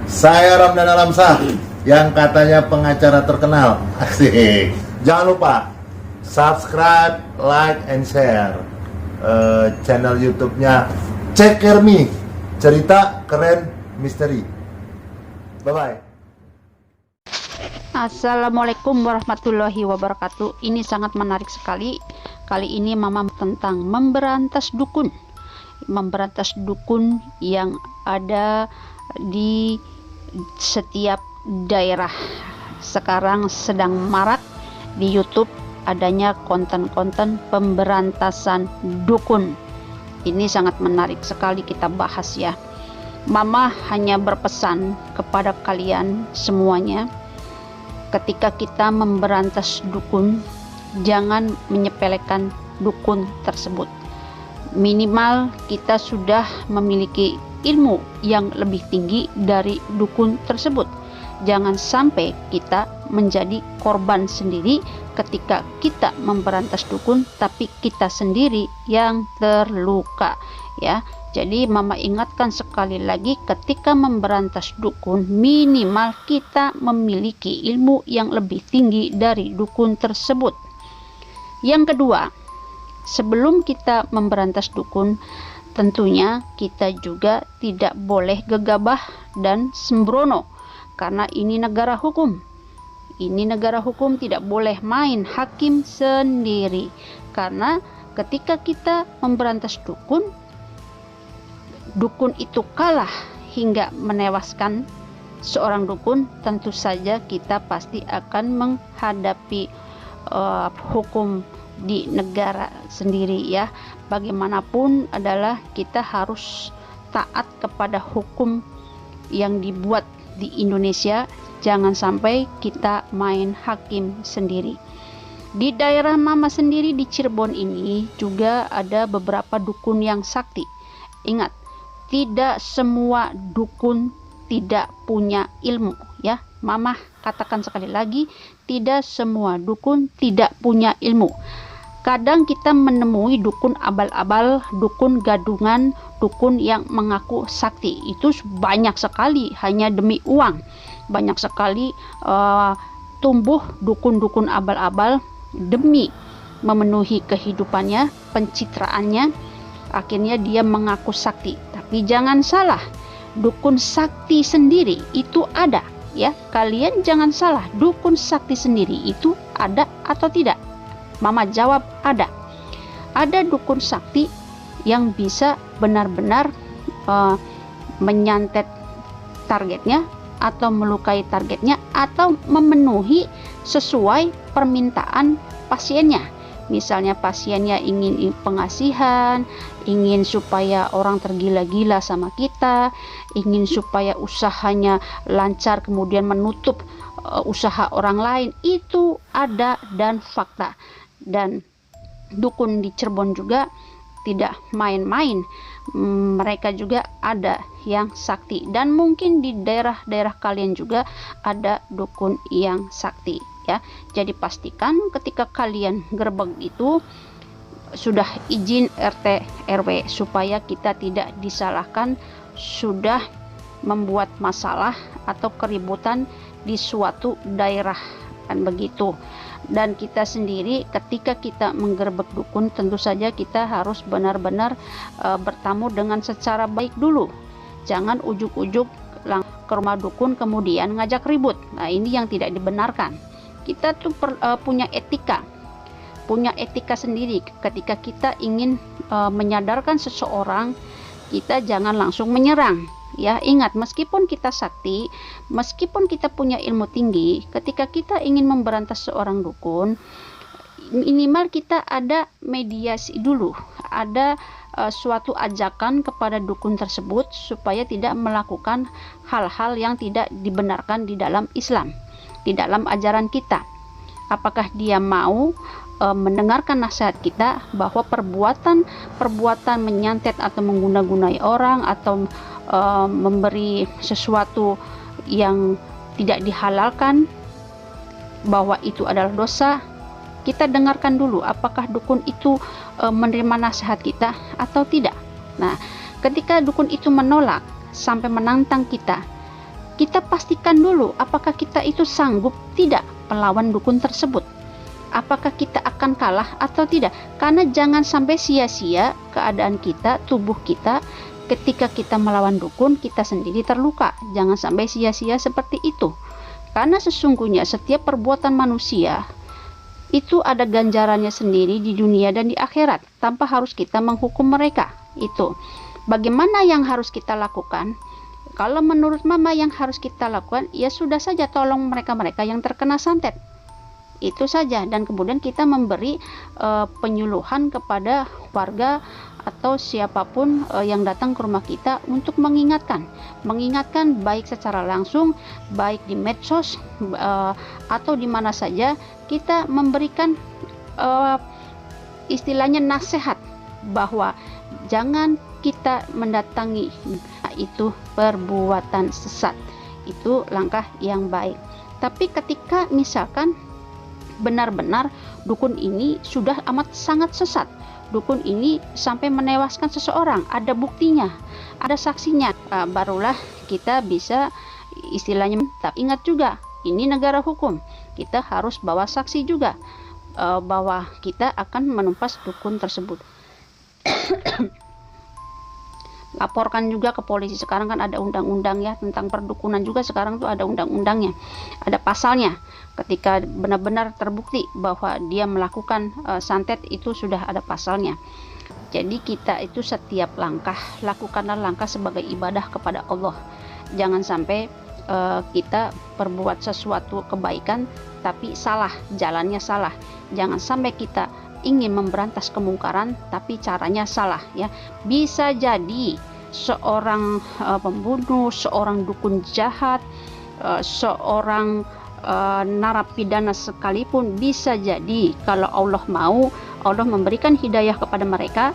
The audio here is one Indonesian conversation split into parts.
Saya Ramdan Alamsah yang katanya pengacara terkenal. Asik. Jangan lupa subscribe, like, and share channel YouTube-nya Cekermi, cerita keren misteri. Bye-bye. Assalamualaikum warahmatullahi wabarakatuh. Ini sangat menarik sekali. Kali ini Mama tentang memberantas dukun. Memberantas dukun yang ada di setiap daerah. Sekarang sedang marak di YouTube adanya konten-konten pemberantasan dukun. Ini sangat menarik sekali kita bahas ya. Mama hanya berpesan kepada kalian semuanya, ketika kita memberantas dukun, jangan menyepelekan dukun tersebut. Minimal kita sudah memiliki ilmu yang lebih tinggi dari dukun tersebut. Jangan sampai kita menjadi korban sendiri ketika kita memberantas dukun, tapi kita sendiri yang terluka ya. Jadi Mama ingatkan sekali lagi, ketika memberantas dukun minimal kita memiliki ilmu yang lebih tinggi dari dukun tersebut. Yang kedua, sebelum kita memberantas dukun, tentunya kita juga tidak boleh gegabah dan sembrono, karena ini negara hukum. Ini negara hukum, tidak boleh main hakim sendiri, karena ketika kita memberantas dukun, dukun itu kalah hingga menewaskan seorang dukun, tentu saja kita pasti akan menghadapi hukum di negara sendiri ya. Bagaimanapun adalah kita harus taat kepada hukum yang dibuat di Indonesia. Jangan sampai kita main hakim sendiri. Di daerah Mama sendiri di Cirebon ini juga ada beberapa dukun yang sakti. Ingat, tidak semua dukun tidak punya ilmu ya. Mama katakan sekali lagi, tidak semua dukun tidak punya ilmu. Kadang kita menemui dukun abal-abal, dukun gadungan, dukun yang mengaku sakti. Itu banyak sekali, hanya demi uang. Banyak sekali tumbuh dukun-dukun abal-abal demi memenuhi kehidupannya, pencitraannya. Akhirnya dia mengaku sakti. Tapi jangan salah, dukun sakti sendiri itu ada ya. Kalian jangan salah, dukun sakti sendiri itu ada atau tidak? Mama jawab ada. Ada dukun sakti yang bisa benar-benar menyantet targetnya, atau melukai targetnya, atau memenuhi sesuai permintaan pasiennya. Misalnya pasiennya ingin pengasihan, ingin supaya orang tergila-gila sama kita, ingin supaya usahanya lancar kemudian menutup usaha orang lain. Itu ada dan fakta. Dan dukun di Cirebon juga tidak main-main. Mereka juga ada yang sakti, dan mungkin di daerah-daerah kalian juga ada dukun yang sakti ya. Jadi pastikan ketika kalian gerbek itu sudah izin RT RW, supaya kita tidak disalahkan sudah membuat masalah atau keributan di suatu daerah, kan begitu. Dan kita sendiri ketika kita menggerbek dukun, tentu saja kita harus benar-benar bertamu dengan secara baik dulu. Jangan ujuk-ujuk ke rumah dukun kemudian ngajak ribut. Nah, ini yang tidak dibenarkan. Kita tuh punya etika sendiri. Ketika kita ingin menyadarkan seseorang, kita jangan langsung menyerang ya. Ingat, meskipun kita sakti, meskipun kita punya ilmu tinggi, ketika kita ingin memberantas seorang dukun, minimal kita ada mediasi dulu, ada suatu ajakan kepada dukun tersebut supaya tidak melakukan hal-hal yang tidak dibenarkan di dalam Islam, di dalam ajaran kita. Apakah dia mau mendengarkan nasihat kita bahwa perbuatan menyantet atau mengguna-gunai orang, atau memberi sesuatu yang tidak dihalalkan, bahwa itu adalah dosa. Kita dengarkan dulu apakah dukun itu menerima nasihat kita atau tidak. Nah, ketika dukun itu menolak sampai menantang kita, kita pastikan dulu apakah kita itu sanggup tidak melawan dukun tersebut. Apakah kita akan kalah atau tidak? Karena jangan sampai sia-sia keadaan kita, tubuh kita, ketika kita melawan dukun, kita sendiri terluka. Jangan sampai sia-sia seperti itu. Karena sesungguhnya setiap perbuatan manusia itu ada ganjarannya sendiri di dunia dan di akhirat, tanpa harus kita menghukum mereka. Itu bagaimana yang harus kita lakukan? Kalau menurut Mama yang harus kita lakukan, ya sudah saja tolong mereka-mereka yang terkena santet. Itu saja, dan kemudian kita memberi penyuluhan kepada warga atau siapapun yang datang ke rumah kita untuk mengingatkan baik secara langsung, baik di medsos atau di mana saja, kita memberikan istilahnya nasihat bahwa jangan kita mendatangi, itu perbuatan sesat, itu langkah yang baik. Tapi ketika misalkan benar-benar dukun ini sudah amat sangat sesat, dukun ini sampai menewaskan seseorang, ada buktinya, ada saksinya, barulah kita bisa istilahnya. Tapi ingat juga, ini negara hukum, kita harus bawa saksi juga bahwa kita akan menumpas dukun tersebut. Laporkan juga ke polisi. Sekarang kan ada undang-undang ya tentang perdukunan juga, sekarang tuh ada undang-undangnya, ada pasalnya. Ketika benar-benar terbukti bahwa dia melakukan santet, itu sudah ada pasalnya. Jadi kita itu setiap langkah, lakukanlah langkah sebagai ibadah kepada Allah. Jangan sampai kita perbuat sesuatu kebaikan tapi salah, jalannya salah. Jangan sampai kita ingin memberantas kemungkaran tapi caranya salah ya. Bisa jadi seorang pembunuh, seorang dukun jahat, seorang narapidana sekalipun, bisa jadi kalau Allah mau, Allah memberikan hidayah kepada mereka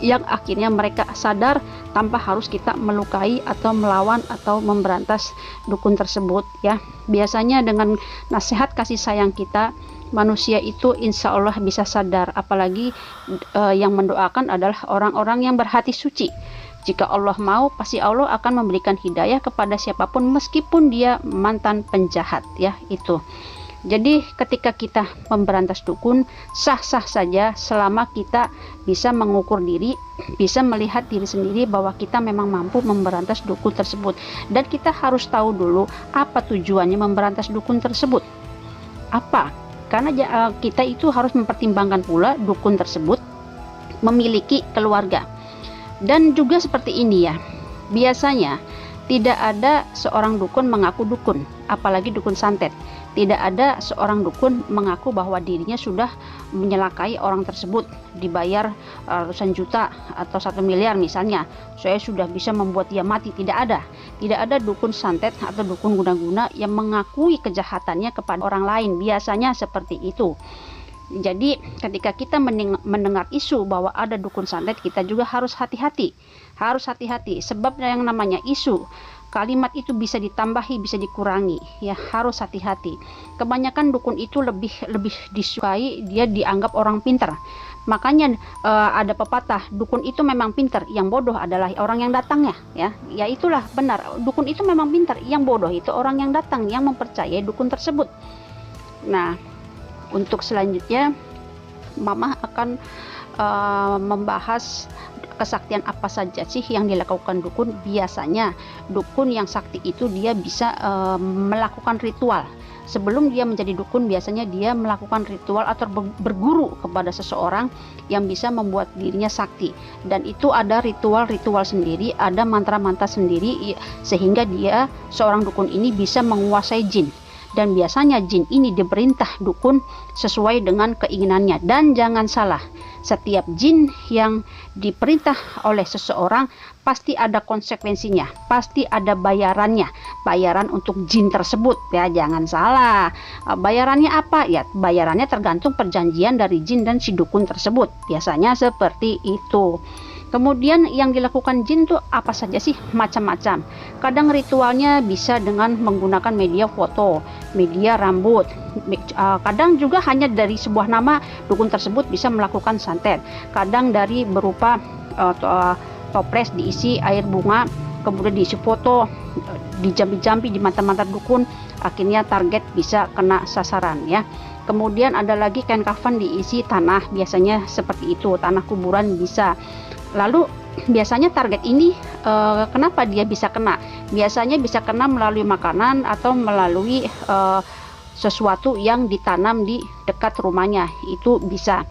yang akhirnya mereka sadar tanpa harus kita melukai atau melawan atau memberantas dukun tersebut ya. Biasanya dengan nasihat kasih sayang kita, manusia itu insya Allah bisa sadar. Apalagi yang mendoakan adalah orang-orang yang berhati suci. Jika Allah mau, pasti Allah akan memberikan hidayah kepada siapapun meskipun dia mantan penjahat ya. Itu jadi ketika kita memberantas dukun, sah-sah saja selama kita bisa mengukur diri, bisa melihat diri sendiri bahwa kita memang mampu memberantas dukun tersebut. Dan kita harus tahu dulu apa tujuannya memberantas dukun tersebut, apa. Karena kita itu harus mempertimbangkan pula dukun tersebut memiliki keluarga. Dan juga seperti ini ya, biasanya tidak ada seorang dukun mengaku dukun, apalagi dukun santet. Tidak ada seorang dukun mengaku bahwa dirinya sudah menyelakai orang tersebut, dibayar ratusan juta atau 1 miliar misalnya, saya sudah bisa membuat dia mati. Tidak ada dukun santet atau dukun guna-guna yang mengakui kejahatannya kepada orang lain. Biasanya seperti itu. Jadi ketika kita mendengar isu bahwa ada dukun santet, kita juga harus hati-hati. Sebab yang namanya isu, kalimat itu bisa ditambahi, bisa dikurangi ya, harus hati-hati. Kebanyakan dukun itu lebih disukai, dia dianggap orang pintar. Makanya ada pepatah, dukun itu memang pintar, yang bodoh adalah orang yang datangnya ya. Ya itulah benar, dukun itu memang pintar, yang bodoh itu orang yang datang, yang mempercayai dukun tersebut. Nah, untuk selanjutnya Mama akan membahas kesaktian apa saja sih yang dilakukan dukun. Biasanya dukun yang sakti itu dia bisa melakukan ritual. Sebelum dia menjadi dukun, biasanya dia melakukan ritual atau berguru kepada seseorang yang bisa membuat dirinya sakti. Dan itu ada ritual-ritual sendiri, ada mantra-mantra sendiri, sehingga dia, seorang dukun ini, bisa menguasai jin. Dan biasanya jin ini diperintah dukun sesuai dengan keinginannya. Dan jangan salah, setiap jin yang diperintah oleh seseorang pasti ada konsekuensinya, pasti ada bayarannya, bayaran untuk jin tersebut ya. Jangan salah, bayarannya apa ya? Bayarannya tergantung perjanjian dari jin dan si dukun tersebut, biasanya seperti itu. Kemudian yang dilakukan jin tuh apa saja sih? Macam-macam. Kadang ritualnya bisa dengan menggunakan media foto, media rambut. Kadang juga hanya dari sebuah nama dukun tersebut bisa melakukan santet. Kadang dari berupa toples diisi air bunga kemudian diisi foto, dijampi-jampi di mata-mata dukun, akhirnya target bisa kena sasaran ya. Kemudian ada lagi kain kafan diisi tanah, biasanya seperti itu, tanah kuburan bisa. Lalu biasanya target ini kenapa dia bisa kena? Biasanya bisa kena melalui makanan atau melalui sesuatu yang ditanam di dekat rumahnya, itu bisa.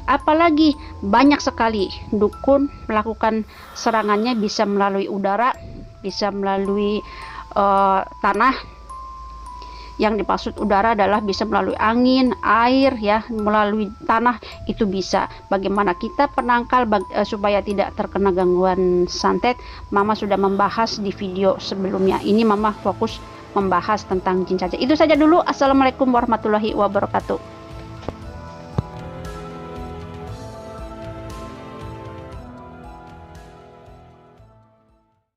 Apalagi banyak sekali dukun melakukan serangannya, bisa melalui udara, bisa melalui tanah. Yang dimaksud udara adalah bisa melalui angin, air ya, melalui tanah itu bisa. Bagaimana kita penangkal supaya tidak terkena gangguan santet, Mama sudah membahas di video sebelumnya. Ini Mama fokus membahas tentang jin cacat. Itu saja dulu. Assalamualaikum warahmatullahi wabarakatuh.